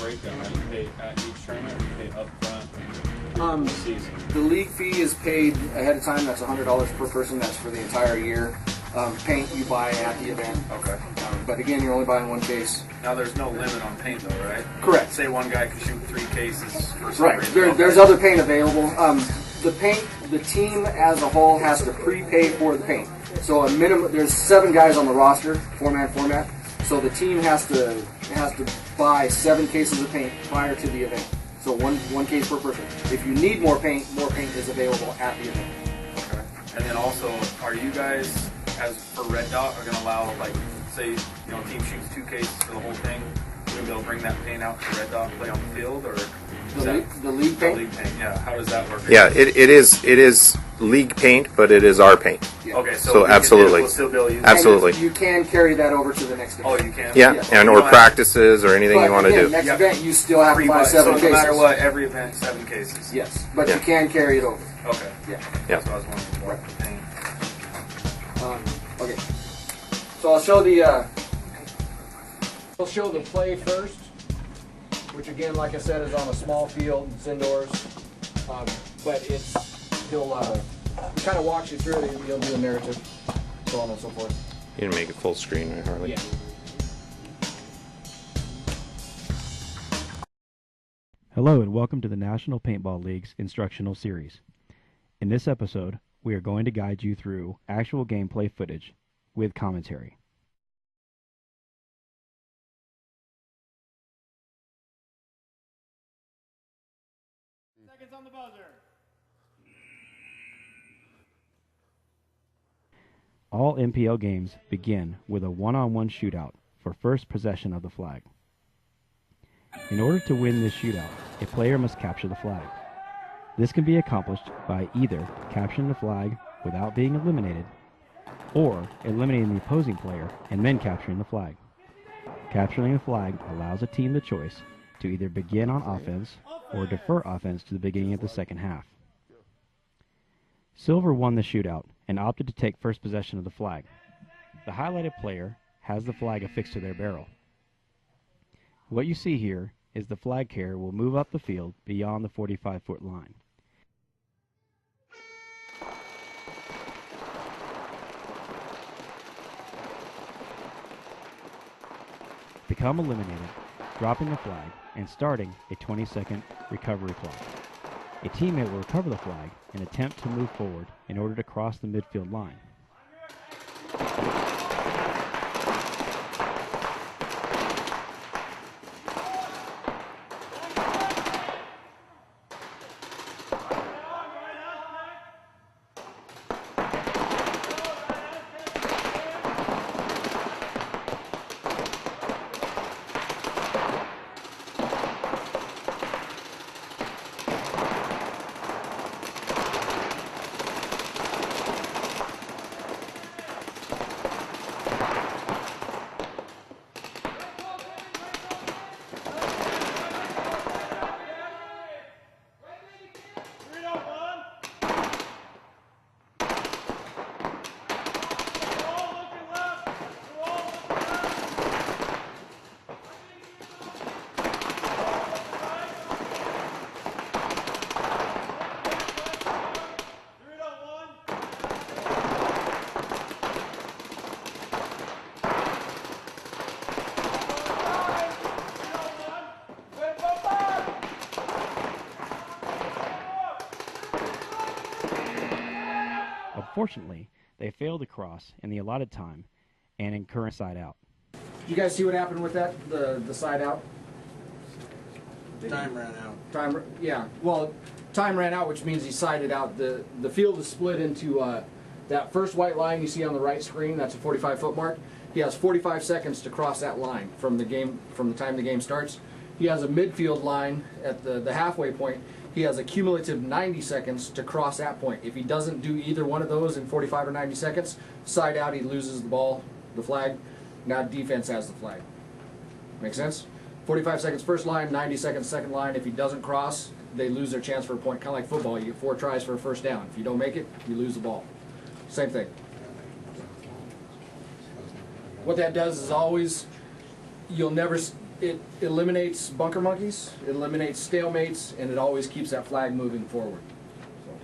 breakdown? Are you pay at each tournament or you pay up front season? The league fee is paid ahead of time. That's $100 per person. That's for the entire year. Paint you buy at the event. Okay. But again, you're only buying one case. Now there's no limit on paint though, right? Correct. Say one guy can shoot 3 cases for some Right. reason. There's other paint available. The paint, the team as a whole has to prepay for the paint. So a minimum, there's 7 guys on the roster, 4-man format. So the team has to buy 7 cases of paint prior to the event. So one case per person. If you need more paint is available at the event. Okay. And then also, are you guys, as for Red Dot, are going to allow, like, say, team shoots 2 cases for the whole thing, you're going to be able to bring that paint out to Red Dot and play on the field, or the league paint? The league paint, yeah. How does that work? Yeah, it is league paint, but it is our paint. Yeah. Okay, so absolutely. We'll still be able to use absolutely. You can carry that over to the next event. Oh, you can? Yeah, yes. and or practices or anything you want to do. Next event, you still have to buy 7 cases. No matter what, every event, 7 cases. Yes, but you can carry it over. Okay. Yeah. That's what I was wondering about the paint. Okay. So I'll show the play first, which again, like I said, is on a small field. It's indoors, but he'll kind of walks you through it. He'll do a narrative, so on and so forth. You didn't make it full screen, right, Harley? Yeah. Hello and welcome to the National Paintball League's instructional series. In this episode, we are going to guide you through actual gameplay footage with commentary. Seconds on the buzzer. All NPL games begin with a one-on-one shootout for first possession of the flag. In order to win this shootout, a player must capture the flag. This can be accomplished by either capturing the flag without being eliminated, or eliminating the opposing player and then capturing the flag. Capturing the flag allows a team the choice to either begin on offense or defer offense to the beginning of the second half. Silver won the shootout and opted to take first possession of the flag. The highlighted player has the flag affixed to their barrel. What you see here is the flag carrier will move up the field beyond the 45-foot line. Become eliminated, dropping the flag, and starting a 20-second recovery clock. A teammate will recover the flag and attempt to move forward in order to cross the midfield line. Unfortunately, they failed to cross in the allotted time and incur a side out. You guys see what happened with that? The side out? Time ran out. Time ran out, which means he sided out. The field is split into that first white line you see on the right screen. That's a 45-foot mark. He has 45 seconds to cross that line from the time the game starts. He has a midfield line at the halfway point. He has a cumulative 90 seconds to cross that point. If he doesn't do either one of those in 45 or 90 seconds, side out, he loses the ball, the flag. Now defense has the flag. Make sense? 45 seconds first line, 90 seconds second line. If he doesn't cross, they lose their chance for a point. Kind of like football, you get 4 tries for a first down. If you don't make it, you lose the ball. Same thing. What that does is always, you'll never It eliminates bunker monkeys, it eliminates stalemates, and it always keeps that flag moving forward.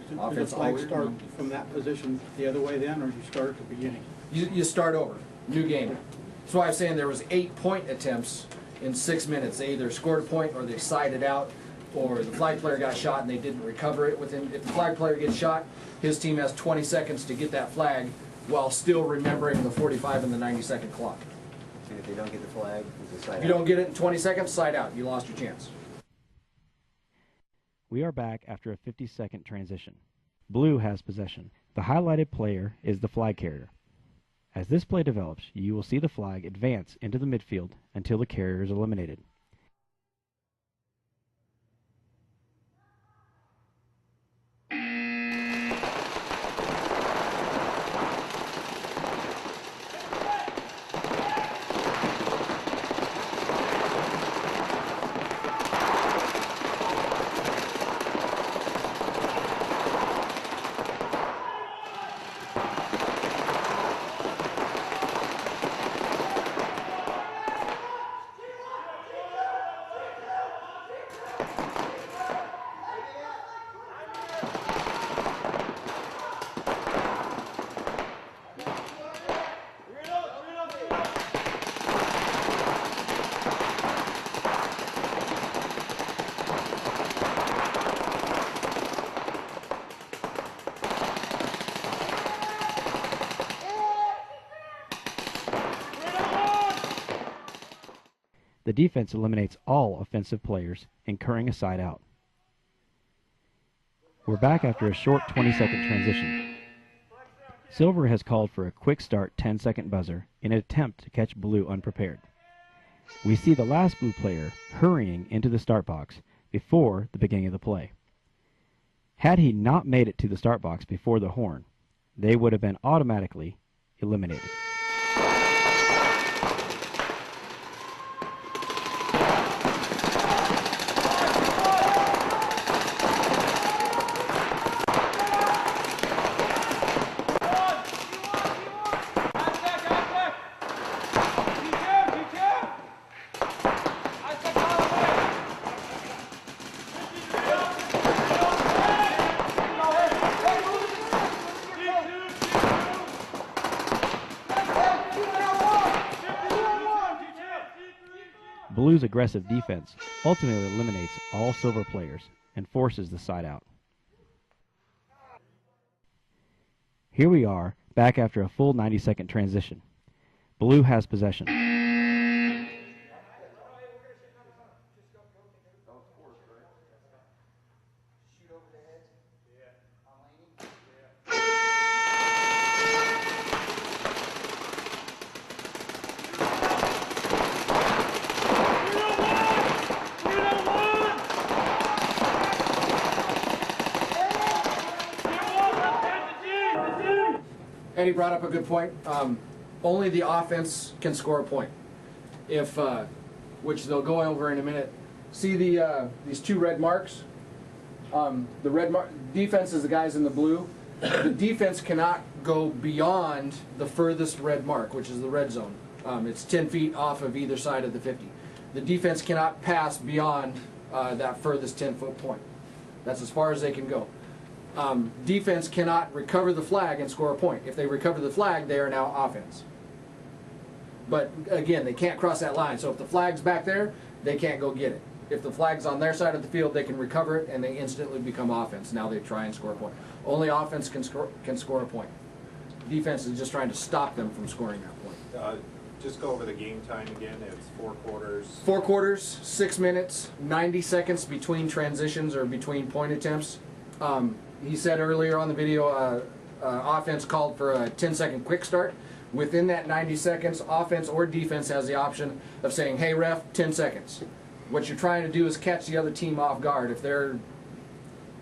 So, Does offense the flag always, start from that position the other way then, or you start at the beginning? you start over, new game. That's why I'm saying there was 8 point attempts in 6 minutes. They either scored a point or they sided out, or the flag player got shot and they didn't recover it within. If the flag player gets shot, his team has 20 seconds to get that flag while still remembering the 45 and the 90-second clock. And if they don't get the flag, it's a side If you don't get it in 20 seconds, side out. You lost your chance. We are back after a 50-second transition. Blue has possession. The highlighted player is the flag carrier. As this play develops, you will see the flag advance into the midfield until the carrier is eliminated. The defense eliminates all offensive players, incurring a side out. We're back after a short 20-second transition. Silver has called for a quick start 10-second buzzer in an attempt to catch Blue unprepared. We see the last Blue player hurrying into the start box before the beginning of the play. Had he not made it to the start box before the horn, they would have been automatically eliminated. Blue's aggressive defense ultimately eliminates all Silver players and forces the side out. Here we are, back after a full 90-second transition. Blue has possession. Eddie brought up a good point. Only the offense can score a point. If, which they'll go over in a minute. See these two red marks? The red mark defense is the guys in the blue. The defense cannot go beyond the furthest red mark, which is the red zone. It's 10 feet off of either side of the 50. The defense cannot pass beyond that furthest 10-foot point. That's as far as they can go. Defense cannot recover the flag and score a point. If they recover the flag, they are now offense. But again, they can't cross that line. So if the flag's back there, they can't go get it. If the flag's on their side of the field, they can recover it and they instantly become offense. Now they try and score a point. Only offense can score a point. Defense is just trying to stop them from scoring that point. Just go over the game time again. It's 4 quarters. 4 quarters, 6 minutes, 90 seconds between transitions or between point attempts. He said earlier on the video, offense called for a 10-second quick start. Within that 90 seconds, offense or defense has the option of saying, hey ref, 10 seconds. What you're trying to do is catch the other team off guard. If they're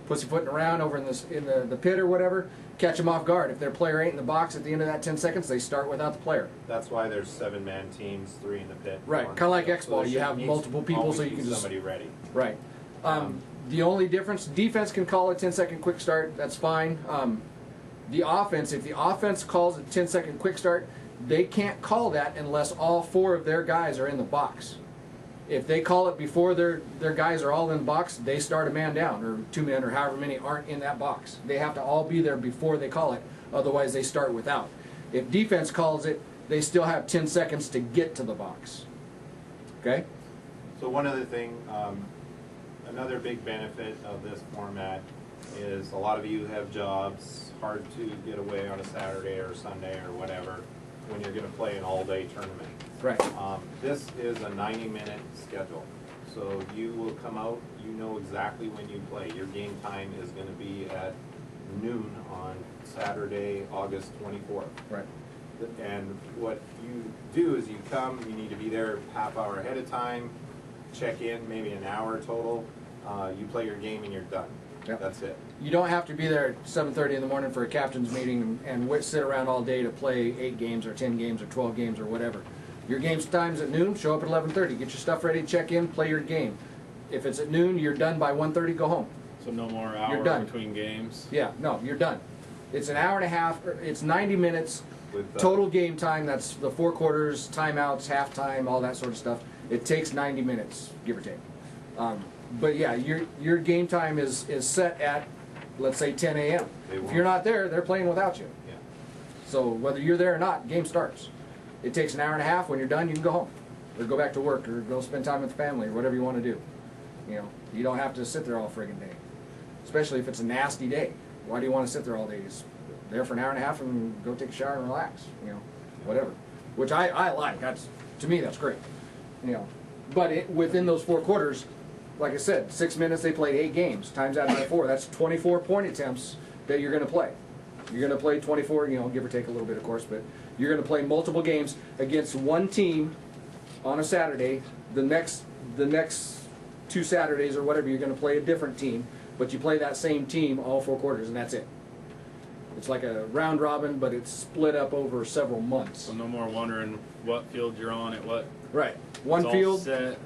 pussyfooting around over in the pit or whatever, catch them off guard. If their player ain't in the box at the end of that 10 seconds, they start without the player. That's why there's 7-man teams, 3 in the pit. Right, kind of like X-Ball. You have multiple people so you can just... somebody ready. Right. The only difference, defense can call a 10-second quick start. That's fine. The offense, if the offense calls a 10-second quick start, they can't call that unless all 4 of their guys are in the box. If they call it before their guys are all in the box, they start a man down, or 2 men, or however many aren't in that box. They have to all be there before they call it, otherwise they start without. If defense calls it, they still have 10 seconds to get to the box. Okay? So one other thing, another big benefit of this format is a lot of you have jobs, hard to get away on a Saturday or Sunday or whatever when you're going to play an all-day tournament. Right. This is a 90-minute schedule. So you will come out, you know exactly when you play. Your game time is going to be at noon on Saturday, August 24th. Right. And what you do is you come, you need to be there half hour ahead of time, check in, maybe an hour total. You play your game and you're done. Yep. That's it. You don't have to be there at 7:30 in the morning for a captain's meeting and sit around all day to play 8 games or 10 games or 12 games or whatever. Your game's time's at noon, show up at 11:30, get your stuff ready, check in, play your game. If it's at noon, you're done by 1:30, go home. So no more You're hour done. between games? Yeah, no, you're done. It's an hour and a half, it's 90 minutes With total game time. That's the 4 quarters, timeouts, halftime, all that sort of stuff. It takes 90 minutes, give or take. But yeah, your game time is set at, let's say, 10 a.m. If you're not there, they're playing without you. Yeah. So whether you're there or not, game starts. It takes an hour and a half. When you're done, you can go home, or go back to work, or go spend time with the family, or whatever you want to do. You know, you don't have to sit there all friggin' day, especially if it's a nasty day. Why do you want to sit there all day? Just there for an hour and a half and go take a shower and relax. You know, whatever. Which I like. To me, that's great. You know, but within those 4 quarters, like I said, 6 minutes they played 8 games. Times that by 4. That's 24 point attempts that you're going to play. You're going to play 24, you know, give or take a little bit, of course, but you're going to play multiple games against one team on a Saturday. The next 2 Saturdays or whatever, you're going to play a different team, but you play that same team all 4 quarters, and that's it. It's like a round robin, but it's split up over several months. So no more wondering what field you're on at what. Right. One It's all field. set.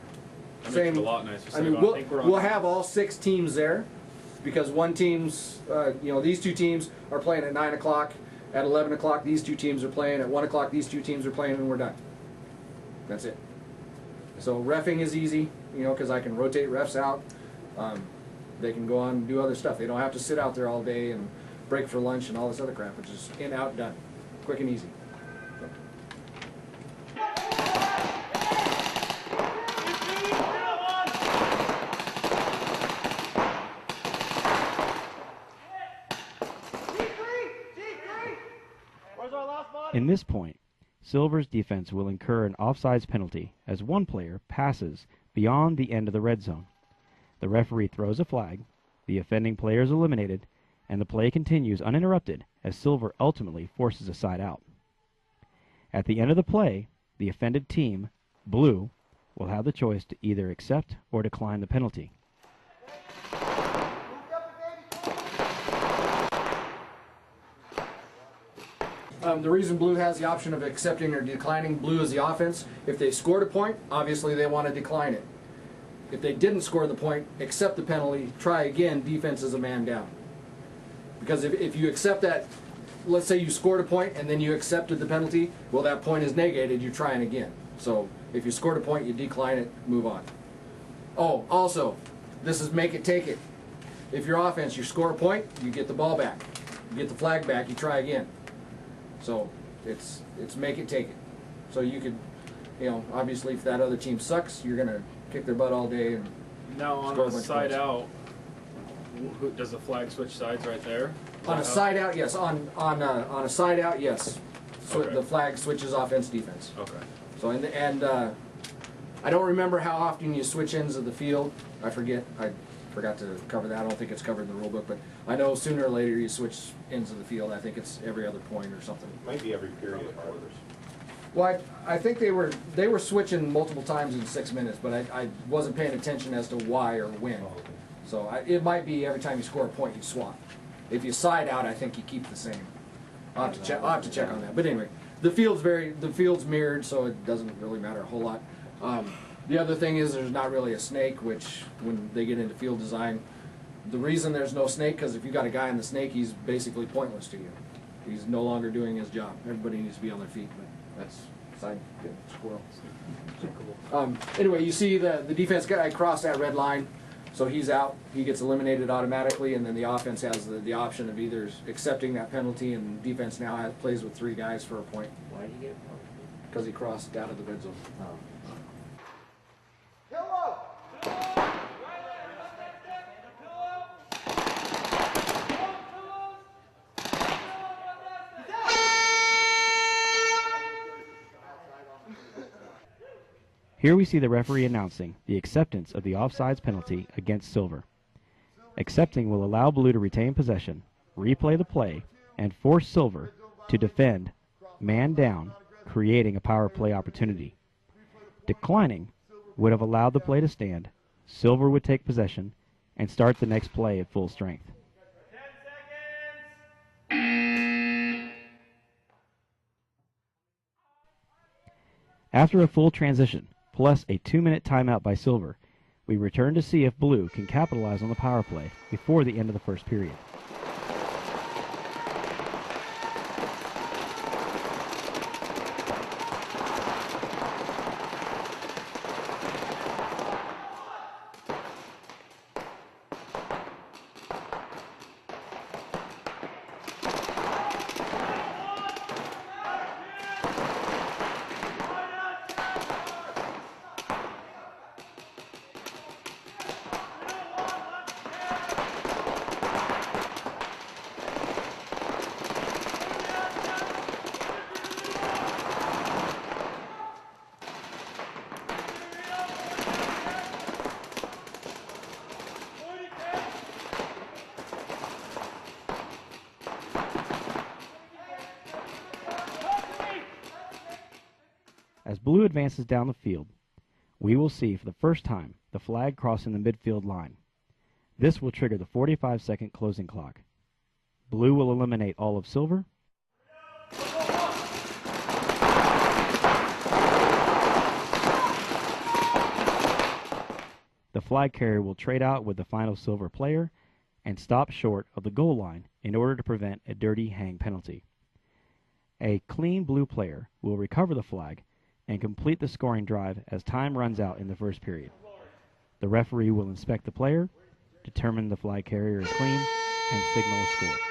That Same. makes it a lot nicer. I mean, So I think we're on. we'll have all 6 teams there, because one team's, you know, these 2 teams are playing at 9 o'clock. At 11 o'clock, these 2 teams are playing. At 1 o'clock, these 2 teams are playing, and we're done. That's it. So reffing is easy, you know, because I can rotate refs out. They can go on and do other stuff. They don't have to sit out there all day and break for lunch and all this other crap. It's just in, out, done. Quick and easy. In this point, Silver's defense will incur an offsides penalty as one player passes beyond the end of the red zone. The referee throws a flag, the offending player is eliminated, and the play continues uninterrupted as Silver ultimately forces a side out. At the end of the play, the offended team, Blue, will have the choice to either accept or decline the penalty. The reason Blue has the option of accepting or declining, Blue is the offense. If they scored a point, obviously they want to decline it. If they didn't score the point, accept the penalty, try again, defense is a man down. Because if you accept that, let's say you scored a point and then you accepted the penalty, well, that point is negated, you're trying again. So if you scored a point, you decline it, move on. Oh, also, this is make it, take it. If you're offense, you score a point, you get the ball back. You get the flag back, you try again. So it's make it, take it. So you could, you know, obviously if that other team sucks, you're going to kick their butt all day. And Now on score a a bunch of side points. out, does the flag switch sides right there? On a side out, yes. On a side out, yes. So Okay. the flag switches offense, defense. Okay. So and I don't remember how often you switch ends of the field. I forget. I forgot to cover that. I don't think it's covered in the rule book, but I know sooner or later you switch ends of the field. I think it's every other point or something. Might be every period of quarters. Well, I think they were switching multiple times in 6 minutes, but I wasn't paying attention as to why or when. So it might be every time you score a point you swap. If you side out, I think you keep the same. I'll have to check on that. But anyway, the field's mirrored, so it doesn't really matter a whole lot. The other thing is there's not really a snake, which when they get into field design, the reason there's no snake, because if you got a guy on the snake, he's basically pointless to you. He's no longer doing his job. Everybody needs to be on their feet, but that's Side, good squirrel. Anyway, you see the defense guy cross that red line, so he's out. He gets eliminated automatically, and then the offense has the option of either accepting that penalty, and defense now plays with 3 guys for a point. Why did he get it? Because he crossed out of the red zone. Oh. Here we see the referee announcing the acceptance of the offsides penalty against Silver. Accepting will allow Blue to retain possession, replay the play, and force Silver to defend, man down, creating a power play opportunity. Declining would have allowed the play to stand, Silver would take possession, and start the next play at full strength. After a full transition, plus a 2-minute timeout by Silver, we return to see if Blue can capitalize on the power play before the end of the first period. As Blue advances down the field, we will see for the first time the flag crossing the midfield line. This will trigger the 45-second closing clock. Blue will eliminate all of Silver. The flag carrier will trade out with the final Silver player and stop short of the goal line in order to prevent a dirty hang penalty. A clean Blue player will recover the flag and complete the scoring drive as time runs out in the first period. The referee will inspect the player, determine the flag carrier is clean, and signal a score.